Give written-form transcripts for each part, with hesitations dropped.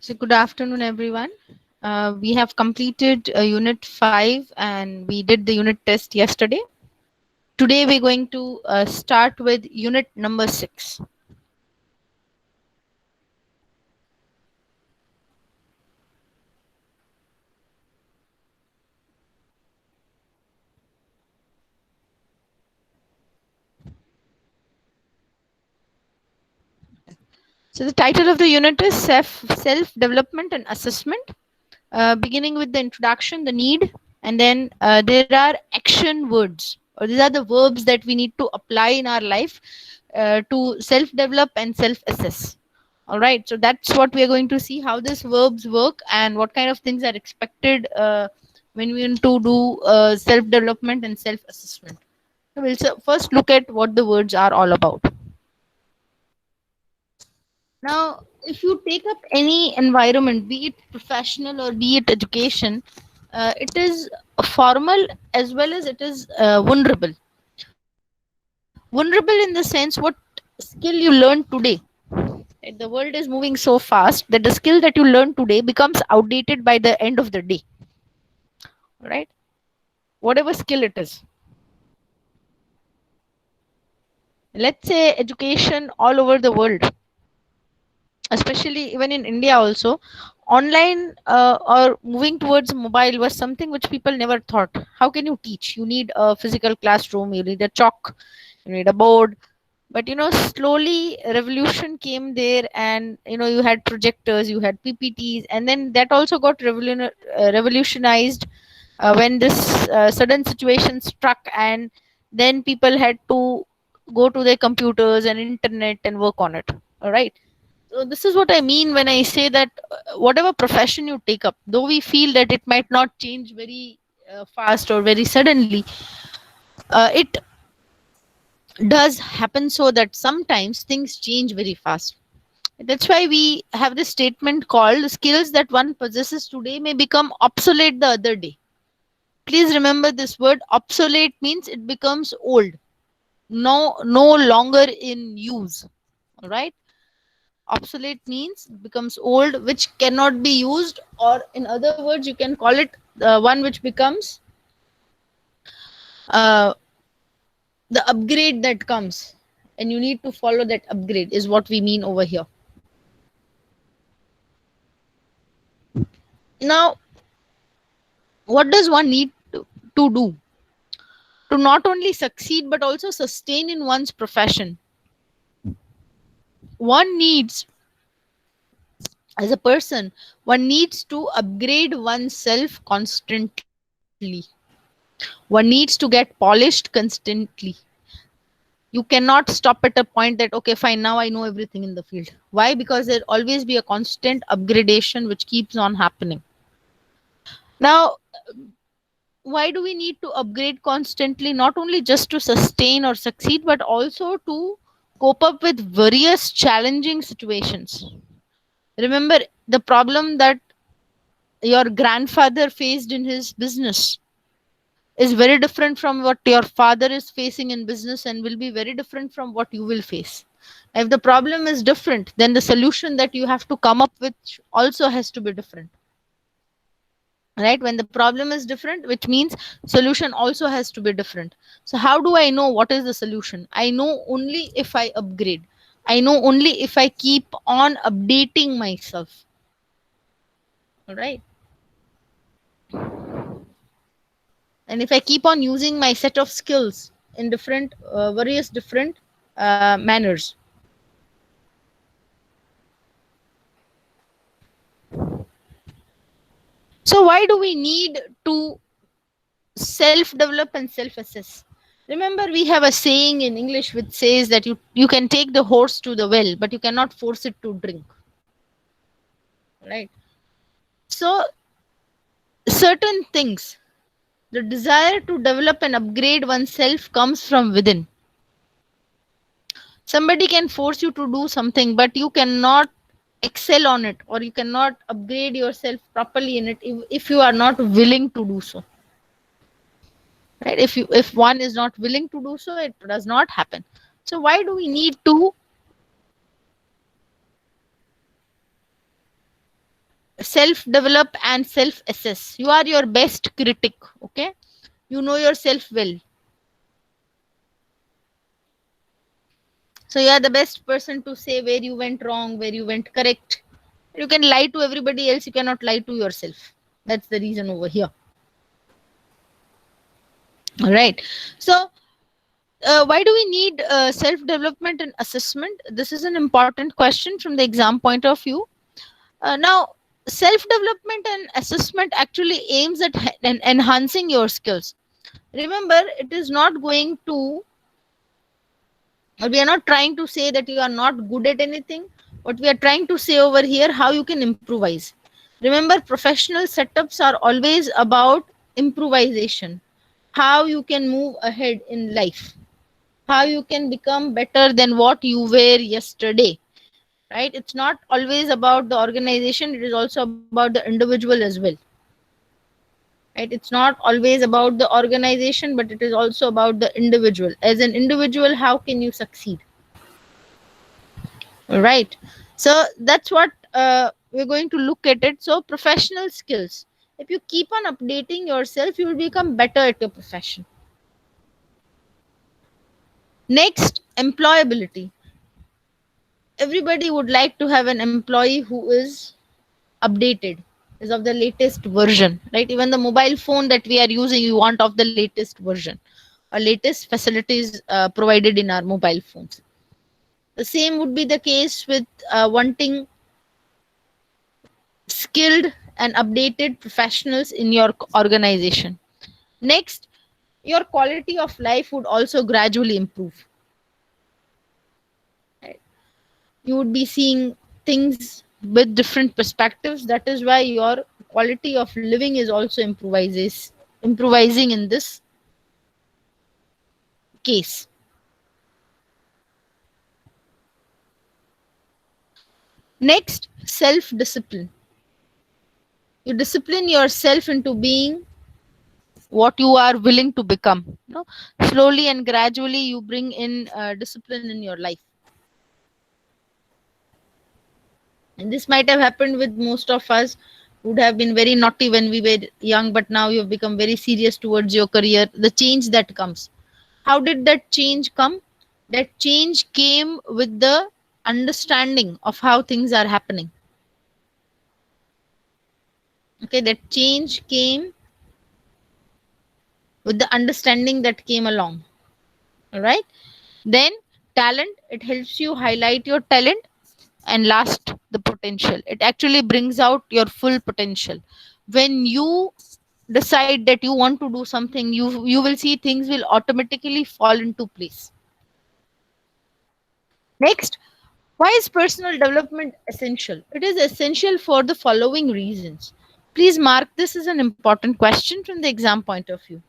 So, good afternoon, everyone. We have completed Unit 5 and we did the unit test yesterday. Today, we're going to start with Unit number 6. So, the title of the unit is Self Development and Assessment, beginning with the introduction, the need, and then there are action words, or these are the verbs that we need to apply in our life to self develop and self assess. All right, so that's what we are going to see, how these verbs work and what kind of things are expected when we want to do self development and self assessment. So we'll first look at what the words are all about. Now, if you take up any environment, be it professional or be it education, it is formal as well as it is vulnerable. Vulnerable in the sense what skill you learn today. Right, the world is moving so fast that the skill that you learn today becomes outdated by the end of the day. Right? Whatever skill it is. Let's say education all over the world, especially even in India also, online or moving towards mobile was something which people never thought. How can you teach? You need a physical classroom, you need a chalk, you need a board. But slowly revolution came there, and you had projectors, you had PPTs, and then that also got revolutionized when this sudden situation struck, and then people had to go to their computers and internet and work on it. All right, so this is what I mean when I say that whatever profession you take up, though we feel that it might not change very fast or very suddenly, it does happen so that sometimes things change very fast. That's why we have this statement called skills that one possesses today may become obsolete the other day. Please remember this word obsolete means it becomes old, no longer in use. All right, obsolete means it becomes old, which cannot be used, or in other words you can call it the one which becomes uh, the upgrade that comes, and you need to follow that upgrade is what we mean over here. Now, what does one need to do to not only succeed but also sustain in one's profession? One needs, as a person, one needs to upgrade oneself constantly. One needs to get polished constantly. You cannot stop at a point that, okay, fine, now I know everything in the field. Why? Because there always be a constant upgradation which keeps on happening. Now, why do we need to upgrade constantly? Not only just to sustain or succeed, but also to cope up with various challenging situations. Remember the problem that your grandfather faced in his business is very different from what your father is facing in business, and will be very different from what you will face. If the problem is different, then the solution that you have to come up with also has to be different. Right, when the problem is different, which means solution also has to be different. So how do I know what is the solution? I know only if I upgrade. I know only if I keep on updating myself. All right, and if I keep on using my set of skills in different various different manners. So why do we need to self develop and self assess? Remember, we have a saying in English which says that you can take the horse to the well, but you cannot force it to drink. Right? So, certain things, the desire to develop and upgrade oneself comes from within. Somebody can force you to do something, but you cannot excel on it, or you cannot upgrade yourself properly in it if you are not willing to do so. Right, if one is not willing to do so, it does not happen. So why do we need to self develop and self assess. You are your best critic. Okay, you know yourself well, so you are the best person to say where you went wrong, where you went correct. You can lie to everybody else, you cannot lie to yourself. That's the reason over here. All right. So why do we need self development and assessment? This is an important question from the exam point of view. Now, self development and assessment actually aims at enhancing your skills. Remember, it is not going to, or we are not trying to say that you are not good at anything. What we are trying to say over here, how you can improvise. Remember, professional setups are always about improvisation, how you can move ahead in life, how you can become better than what you were yesterday. Right? It's not always about the organization, it is also about the individual as well. Right? It's not always about the organization, but it is also about the individual. As an individual, how can you succeed? Right. So that's what we're going to look at it. So professional skills, if you keep on updating yourself, you will become better at your profession. Next, employability. Everybody would like to have an employee who is updated, is of the latest version, right? Even the mobile phone that we are using, you want of the latest version or latest facilities provided in our mobile phones. The same would be the case with wanting skilled and updated professionals in your organization. Next, your quality of life would also gradually improve. Right? You would be seeing things with different perspectives. That is why your quality of living is also improvising in this case. Next, self discipline. You discipline yourself into being what you are willing to become. Slowly and gradually, you bring in discipline in your life. And this might have happened with most of us, would have been very naughty when we were young, but now you've become very serious towards your career. The change that comes. How did that change come? That change came with the understanding of how things are happening. Okay, that change came with the understanding that came along. All right. Then talent, it helps you highlight your talent. And last, the potential, it actually brings out your full potential. When you decide that you want to do something, you will see things will automatically fall into place. Next, why is personal development essential? It is essential for the following reasons. Please mark this as an important question from the exam point of view.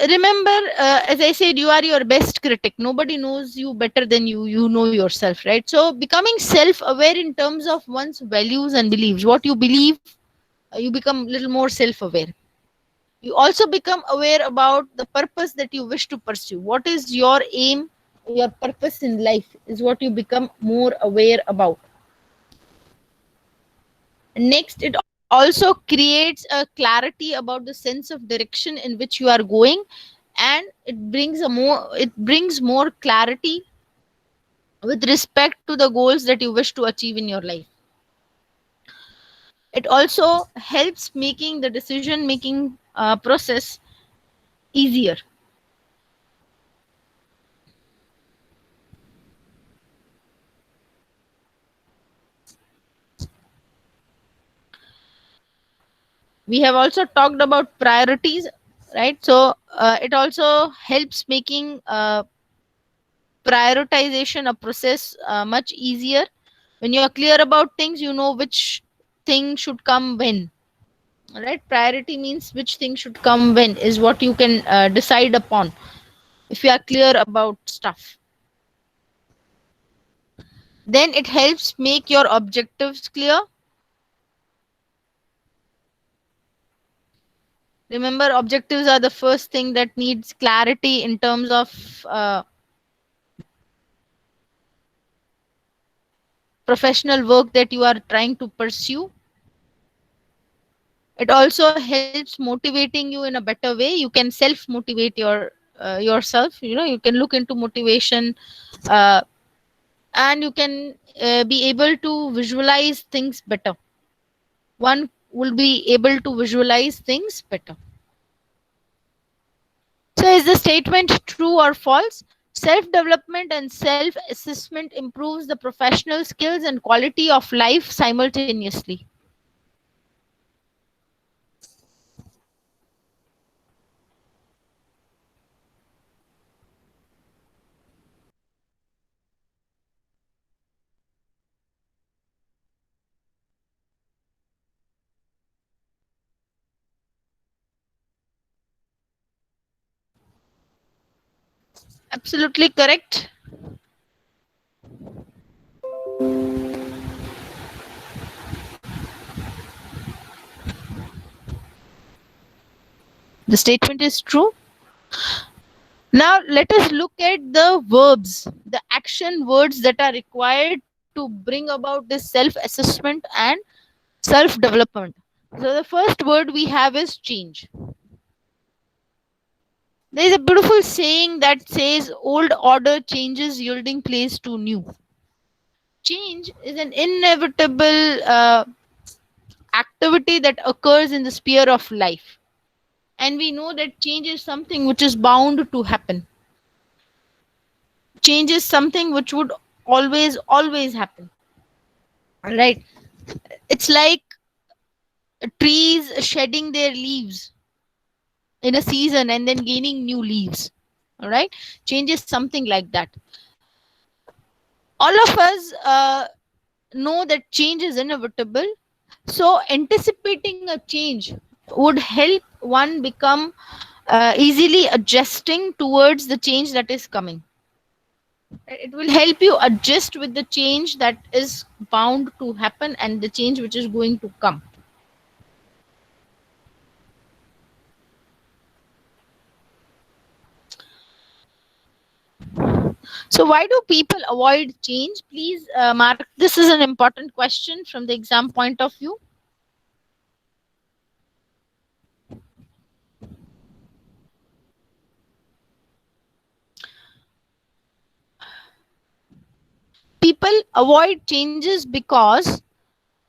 Remember, as I said, you are your best critic. Nobody knows you better than you know yourself, right? So becoming self aware in terms of one's values and beliefs, what you believe, you become a little more self aware. You also become aware about the purpose that you wish to pursue. What is your aim, your purpose in life is what you become more aware about. Next, it also creates a clarity about the sense of direction in which you are going, and it brings more clarity with respect to the goals that you wish to achieve in your life. It also helps making the decision making process easier. We have also talked about priorities, right? So it also helps making prioritization a process much easier. When you are clear about things, you know which thing should come when. All right, priority means which thing should come when is what you can decide upon if you are clear about stuff. Then it helps make your objectives clear. Remember, objectives are the first thing that needs clarity in terms of professional work that you are trying to pursue. It also helps motivating you in a better way. You can self motivate yourself. You can look into motivation, uh, and you can be able to visualize things better. One will be able to visualize things better. So is the statement true or false? Self development and self assessment improves the professional skills and quality of life simultaneously. Absolutely correct. The statement is true. Now let us look at the verbs, the action words that are required to bring about this self assessment and self development. So the first word we have is change. There is a beautiful saying that says, old order changes yielding place to new. Change is an inevitable activity that occurs in the sphere of life. And we know that change is something which is bound to happen. Change is something which would always happen. Right? It's like trees shedding their leaves in a season and then gaining new leaves. All right? Change is something like that. All of us know that change is inevitable. So anticipating a change would help one become easily adjusting towards the change that is coming. It will help you adjust with the change that is bound to happen and the change which is going to come. So why do people avoid change? Please mark this is an important question from the exam point of view. People avoid changes because,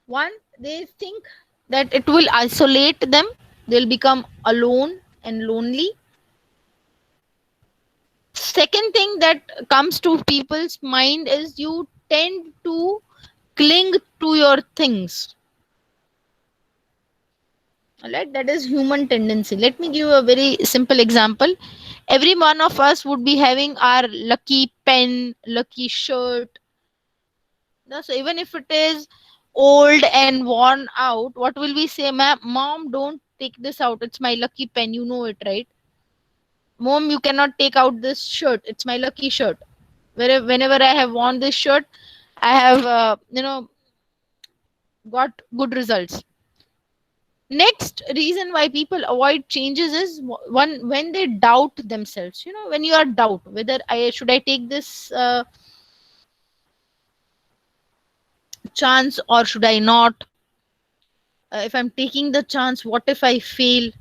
one, they think that it will isolate them, they'll become alone and lonely. Second thing that comes to people's mind is you tend to cling to your things. Alright, that is human tendency. Let me give you a very simple example. Every one of us would be having our lucky pen, lucky shirt. No, so even if it is old and worn out, what will we say? Mom, don't take this out. It's my lucky pen. You know it, right? Mom, you cannot take out this shirt. It's my lucky shirt. Whenever I have worn this shirt, I have, got good results. Next reason why people avoid changes is one, when they doubt themselves. When you are doubt whether I should I take this chance or should I not. If I'm taking the chance, what if I fail?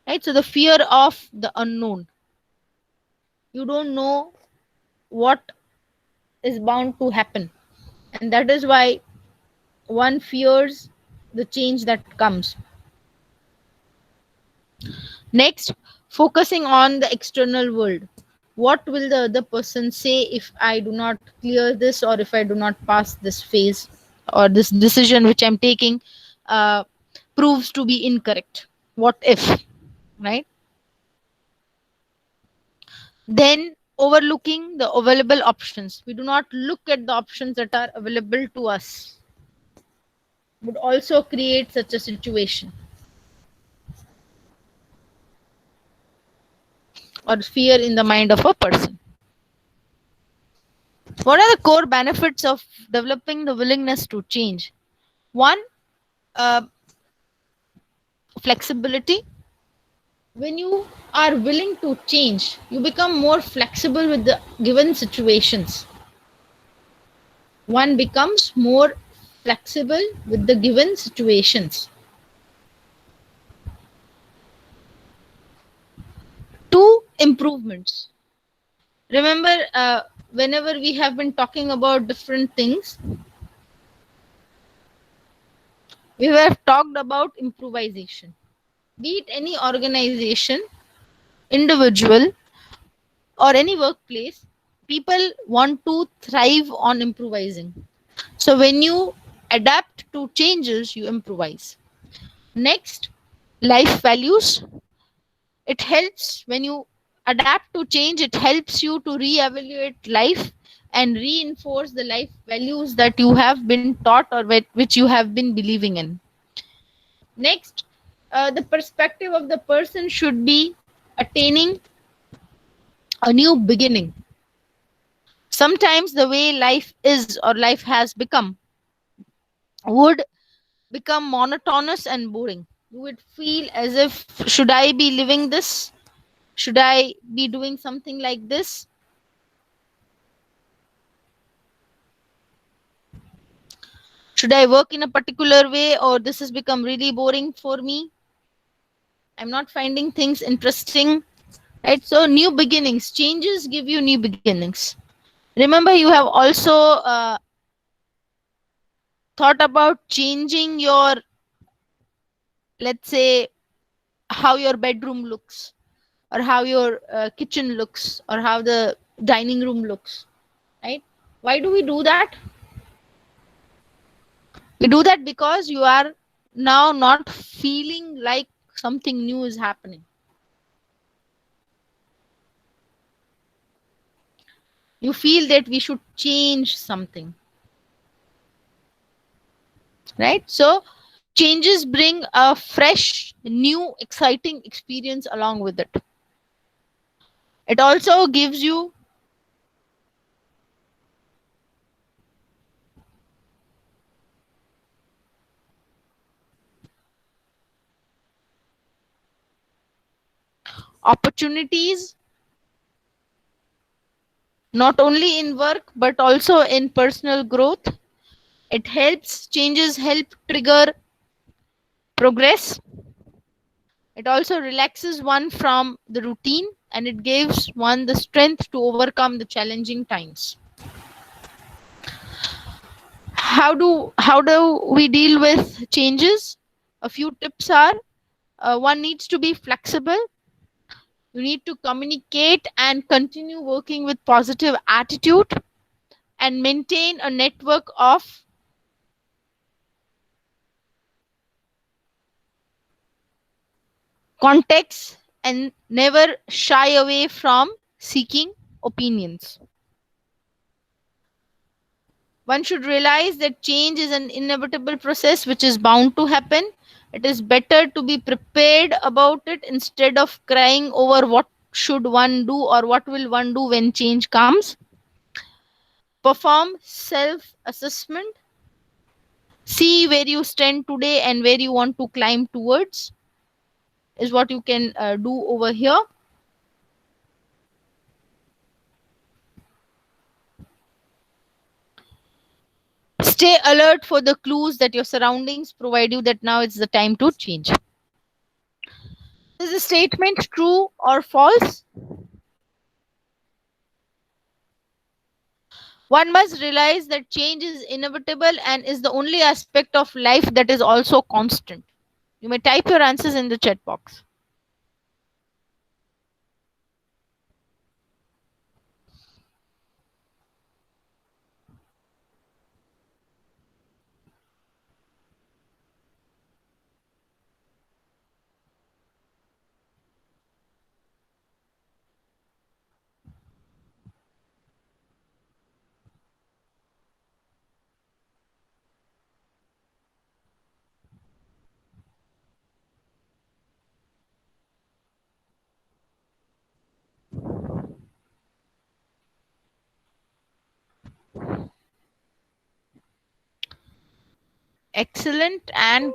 Right. So the fear of the unknown. You don't know what is bound to happen, and that is why one fears the change that comes. Next, focusing on the external world. What will the other person say if I do not clear this, or if I do not pass this phase, or this decision which I'm taking uh, proves to be incorrect? What if? Right? Then, overlooking the available options. We do not look at the options that are available to us, would also create such a situation, or fear in the mind of a person. What are the core benefits of developing the willingness to change? One, uh, flexibility. When you are willing to change, you become more flexible with the given situations. One becomes more flexible with the given situations. Two, improvements. Remember, whenever we have been talking about different things, we have talked about improvisation. Be it any organization, individual, or any workplace, people want to thrive on improvising. So when you adapt to changes, you improvise. Next, life values. It helps when you adapt to change, it helps you to reevaluate life and reinforce the life values that you have been taught or which you have been believing in. Next, the perspective of the person should be attaining a new beginning. Sometimes the way life is or life has become would become monotonous and boring. You would feel as if, should I be living this? Should I be doing something like this? Should I work in a particular way, or this has become really boring for me? I'm not finding things interesting. Right? So, new beginnings, changes give you new beginnings. Remember, you have also thought about changing your, let's say, how your bedroom looks, or how your kitchen looks, or how the dining room looks. Right? Why do we do that? We do that because you are now not feeling like something new is happening. You feel that we should change something, right? So changes bring a fresh, new, exciting experience along with it. It also gives you opportunities, not only in work but also in personal growth. It helps, changes help trigger progress. It also relaxes one from the routine, and it gives one the strength to overcome the challenging times. How do we deal with changes? A few tips are, one needs to be flexible. You need to communicate and continue working with positive attitude, and maintain a network of contacts, and never shy away from seeking opinions. One should realize that change is an inevitable process which is bound to happen. It is better to be prepared about it instead of crying over what should one do or what will one do when change comes. Perform self assessment. See where you stand today and where you want to climb towards, is what you can do over here. Stay alert for the clues that your surroundings provide you that now it's the time to change. Is the statement true or false? One must realize that change is inevitable and is the only aspect of life that is also constant. You may type your answers in the chat box. Excellent and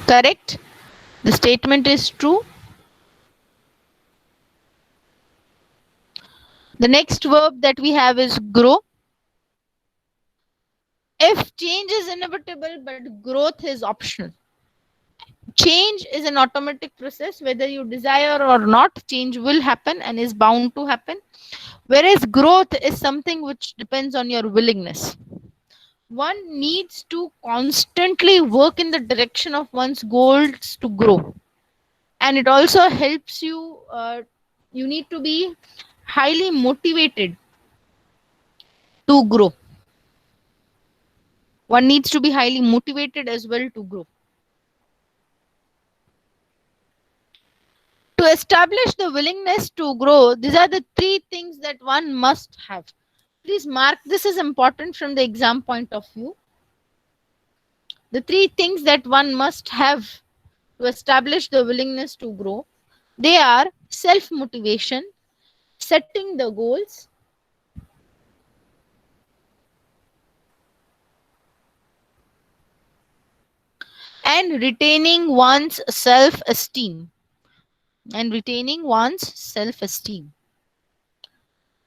correct. The statement is true. The next verb that we have is grow. If change is inevitable but growth is optional, change is an automatic process. Whether you desire or not, change will happen and is bound to happen. Whereas growth is something which depends on your willingness. One needs to constantly work in the direction of one's goals to grow. And it also helps you, you need to be highly motivated to grow. One needs to be highly motivated as well to grow. To establish the willingness to grow, these are the three things that one must have. Please mark this is important from the exam point of view. The three things that one must have to establish the willingness to grow, they are self motivation, setting the goals, and retaining one's self esteem. And retaining one's self esteem.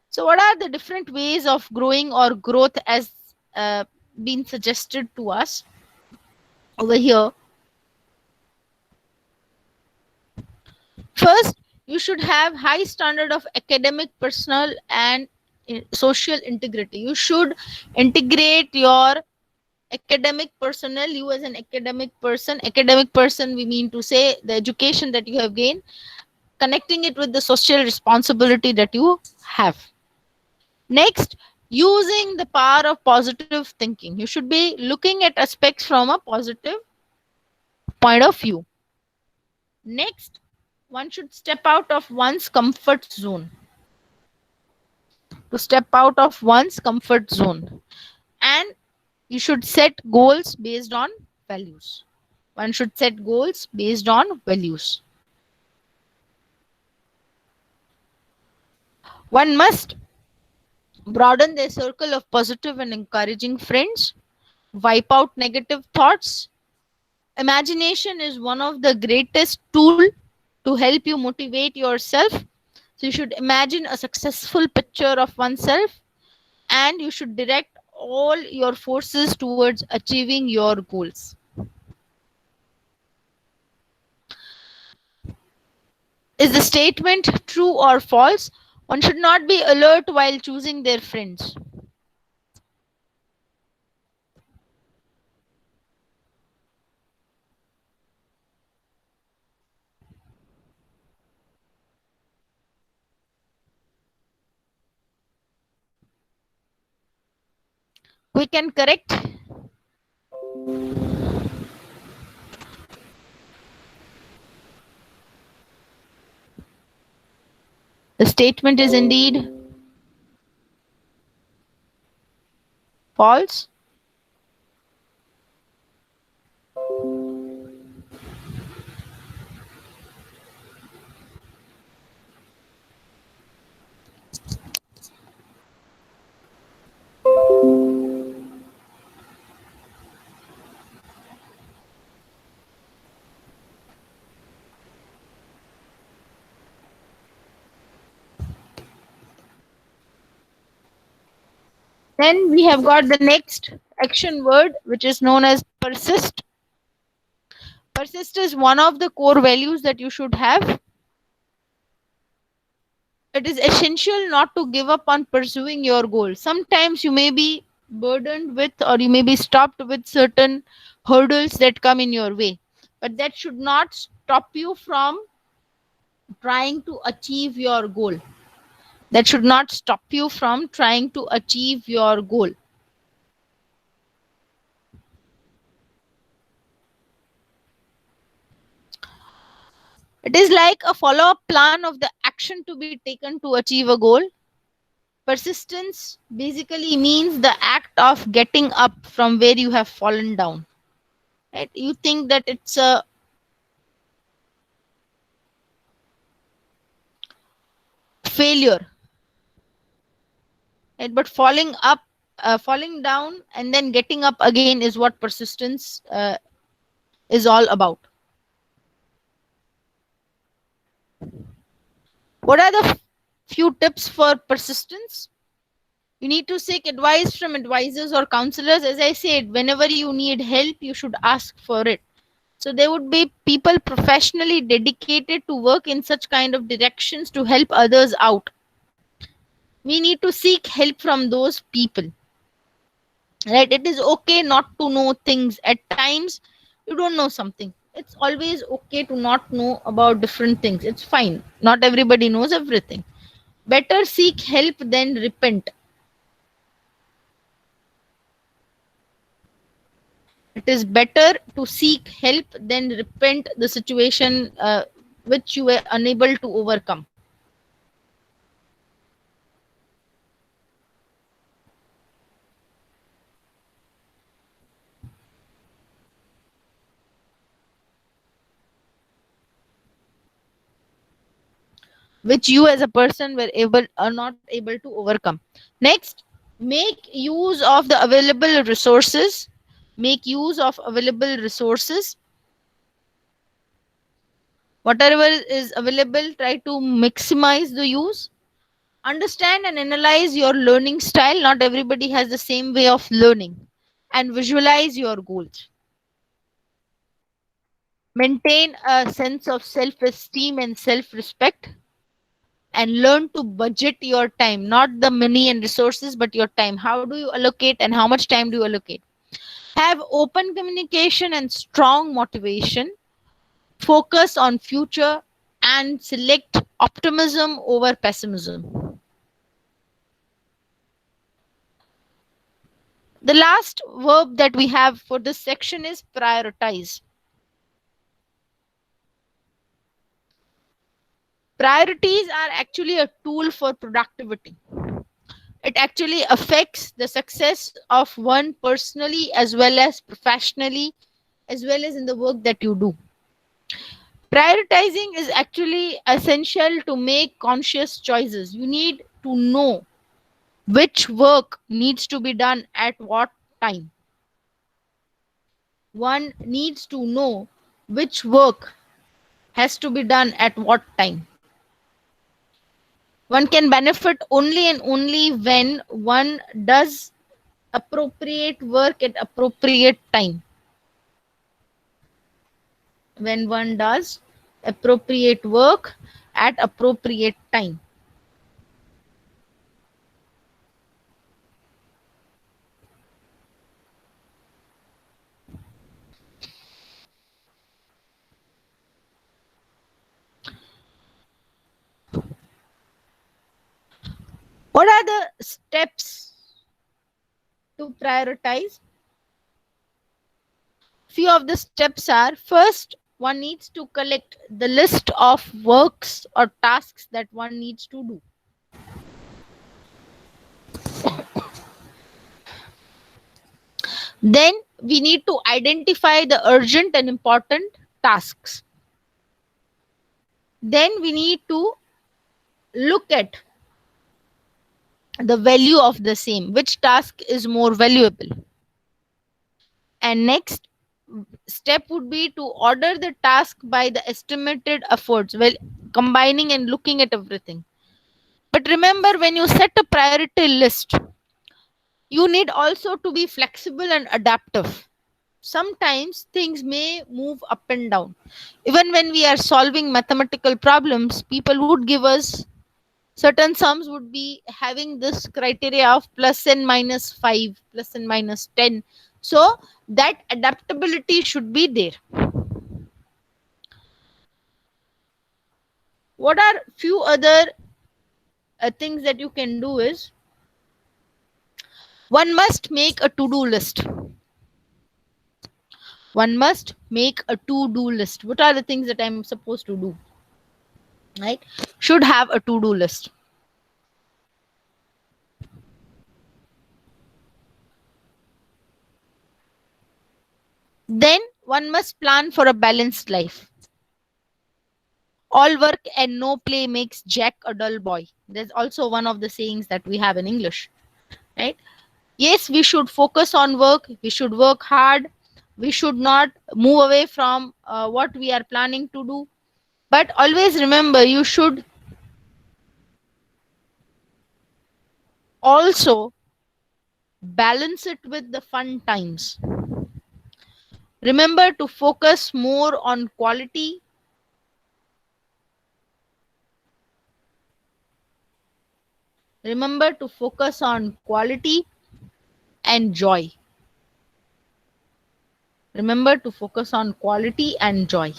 So, what are the different ways of growing or growth as been suggested to us over here? First, you should have high standard of academic, personal, and social integrity. You should integrate your academic personnel. You as an academic person, we mean to say the education that you have gained, connecting it with the social responsibility that you have. Next, using the power of positive thinking. You should be looking at aspects from a positive point of view. Next, one should step out of one's comfort zone. To step out of one's comfort zone. And you should set goals based on values. One should set goals based on values. One must broaden their circle of positive and encouraging friends, wipe out negative thoughts. Imagination is one of the greatest tool to help you motivate yourself. So you should imagine a successful picture of oneself and you should direct all your forces towards achieving your goals. Is the statement true or false? One should not be alert while choosing their friends. We can correct. The statement is indeed false. Then we have got the next action word, which is known as persist. Persist is one of the core values that you should have. It is essential not to give up on pursuing your goal. Sometimes you may be burdened with, or you may be stopped with certain hurdles that come in your way, but that should not stop you from trying to achieve your goal. That should not stop you from trying to achieve your goal. It is like a follow up plan of the action to be taken to achieve a goal. Persistence basically means the act of getting up from where you have fallen down. Right? You think that it's a failure, right? But falling down and then getting up again is what persistence is all about. What are the Few tips for persistence. You need to seek advice from advisors or counselors. As I said, whenever you need help, you should ask for it. So there would be people professionally dedicated to work in such kind of directions to help others out. We need to seek help from those people. Right? It is okay not to know things. At times, you don't know something. It's always okay to not know about different things. It's fine. Not everybody knows everything. Better seek help than repent. It is better to seek help than repent the situation which you were unable to overcome. Which you as a person were able are not able to overcome. Next, make use of the available resources. Make use of available resources. Whatever is available, try to maximize the use. Understand and analyze your learning style. Not everybody has the same way of learning. And visualize your goals. Maintain a sense of self esteem and self respect, and learn to budget your time, not the money and resources, but your time. How do you allocate and how much time do you allocate? Have open communication and strong motivation. Focus on future and select optimism over pessimism. The last verb that we have for this section is prioritize. Priorities are actually a tool for productivity. It actually affects the success of one personally as well as professionally, as well as in the work that you do. Prioritizing is actually essential to make conscious choices. You need to know which work needs to be done at what time. One needs to know which work has to be done at what time. One can benefit only and only when one does appropriate work at appropriate time. When one does appropriate work at appropriate time. What are the steps to prioritize? Few of the steps are: first, one needs to collect the list of works or tasks that one needs to do. Then we need to identify the urgent and important tasks. Then we need to look at the value of the same, which task is more valuable. And next step would be to order the task by the estimated efforts, well, combining and looking at everything. But remember, when you set a priority list, you need also to be flexible and adaptive. Sometimes things may move up and down. Even when we are solving mathematical problems, people would give us certain sums, would be having this criteria of plus and minus 5, plus and minus 10. So that adaptability should be there. What are few other things that you can do is, one must make a to-do list. One must make a to-do list. What are the things that I'm supposed to do? Right? Should have a to-do list. Then one must plan for a balanced life. All work and no play makes Jack a dull boy. There's also one of the sayings that we have in English, right? Yes, we should focus on work. We should work hard. We should not move away from what we are planning to do. But always remember, you should Also, balance it with the fun times. Remember to focus more on quality. Remember to focus on quality and joy. Remember to focus on quality and joy.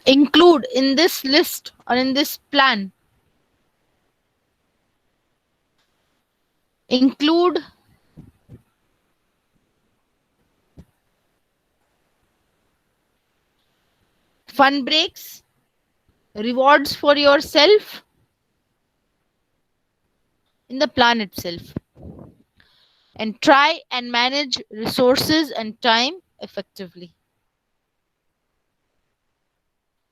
Include in this list or in this plan, include fun breaks, rewards for yourself in the plan itself, and try and manage resources and time effectively.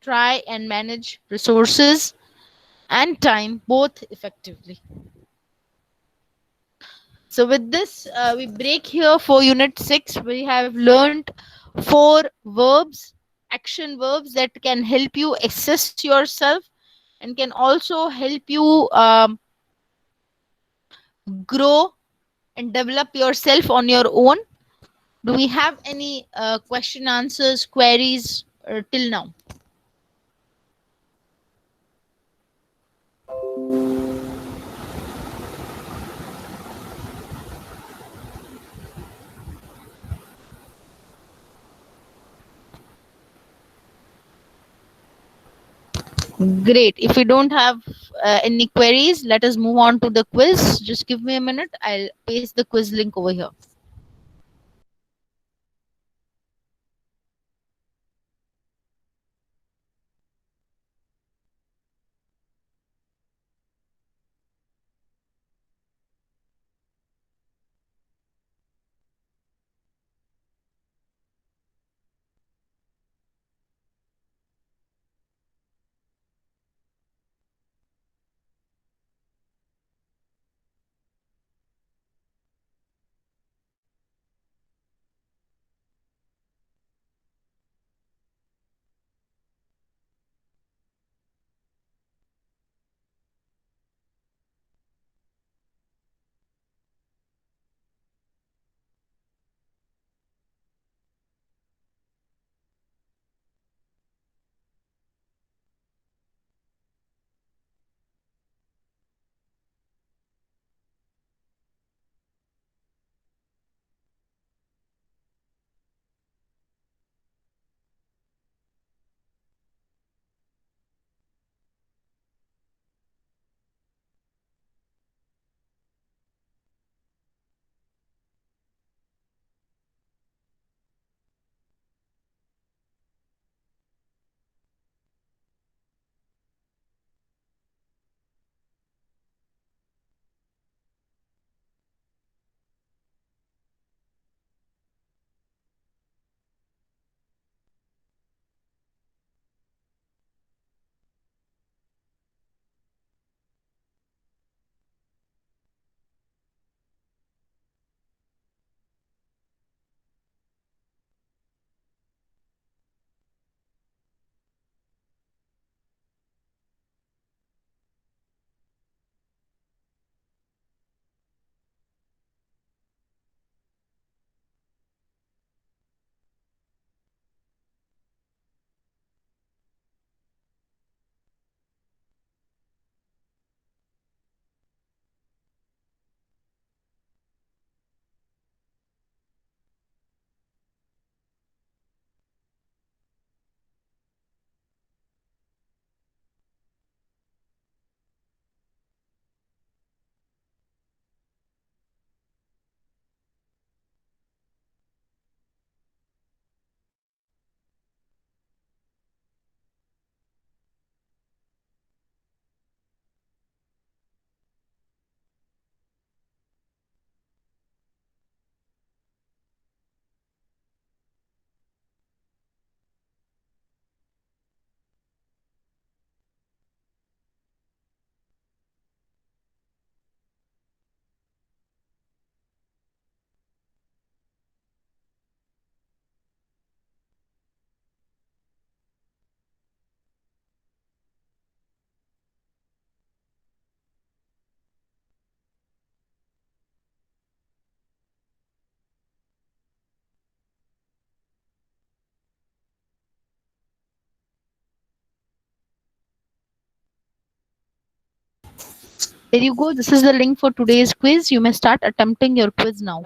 Try and manage resources and time both effectively. So, with this, we break here for Unit 6. We have learned four verbs, action verbs that can help you assess yourself and can also help you grow and develop yourself on your own. Do we have any question, answers, queries till now? Great. If we don't have any queries, let us move on to the quiz. Just give me a minute. I'll paste the quiz link over here. There you go. This is the link for today's quiz. You may start attempting your quiz now.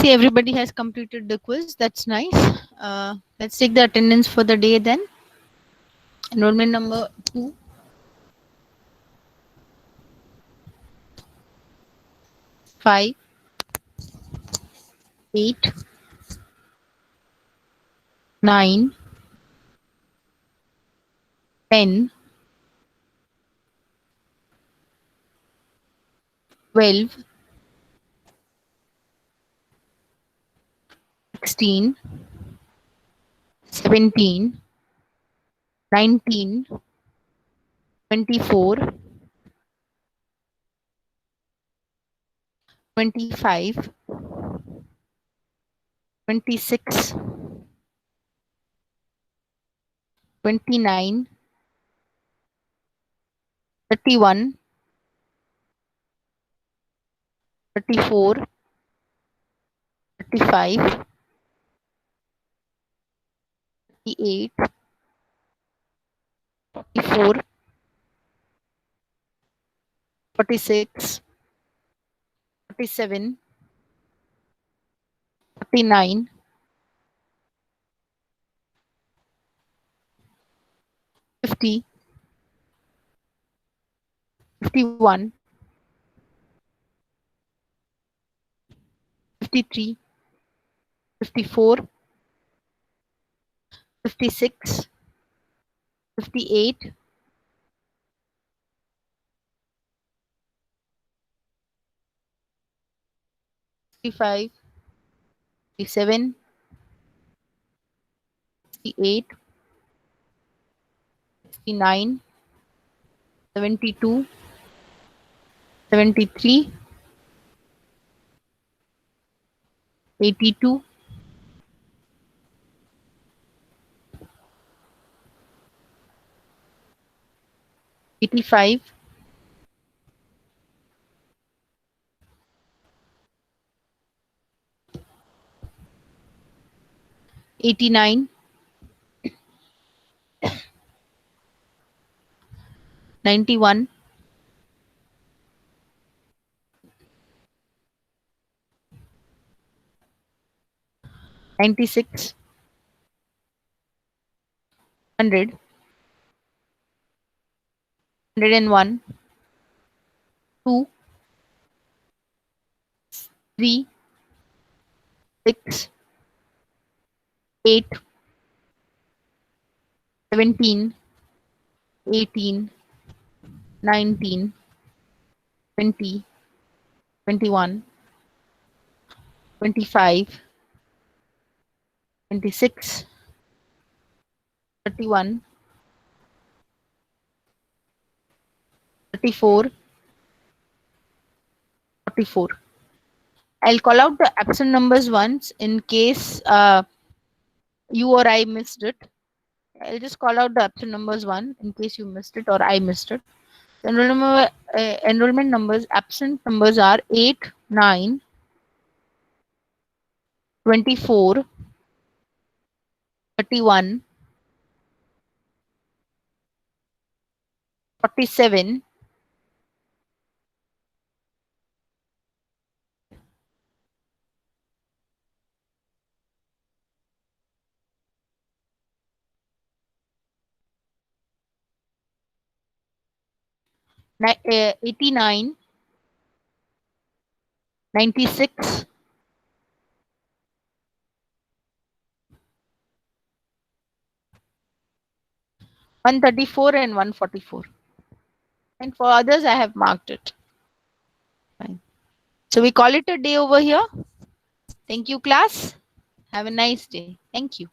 see everybody has completed the quiz. That's nice. Let's take the attendance for the day then. Enrollment number 2, 5, 8, 9, 10, 12, 16, 17, 19, 24, 25, 26, 29, 31, 34, 35, 38, 44, 46, 47, 49, 50, 51, 53, 54, 56, 58, 65, 67, 68, 69, 72, 73, 82, 85, 89, 91, 96, 100, 101, 2, 3, 6, 8, 17, 18, 19, 20, 21, 25, 26, 31, 34, 44. I'll call out the absent numbers once in case you or I missed it. I'll just call out the absent numbers one in case you missed it or I missed it. Enrollment numbers, absent numbers are 8, 9, 24, 31, 47, 89, 96, 134 and 144. And for others, I have marked it. Fine. So we call it a day over here. Thank you, class. Have a nice day. Thank you.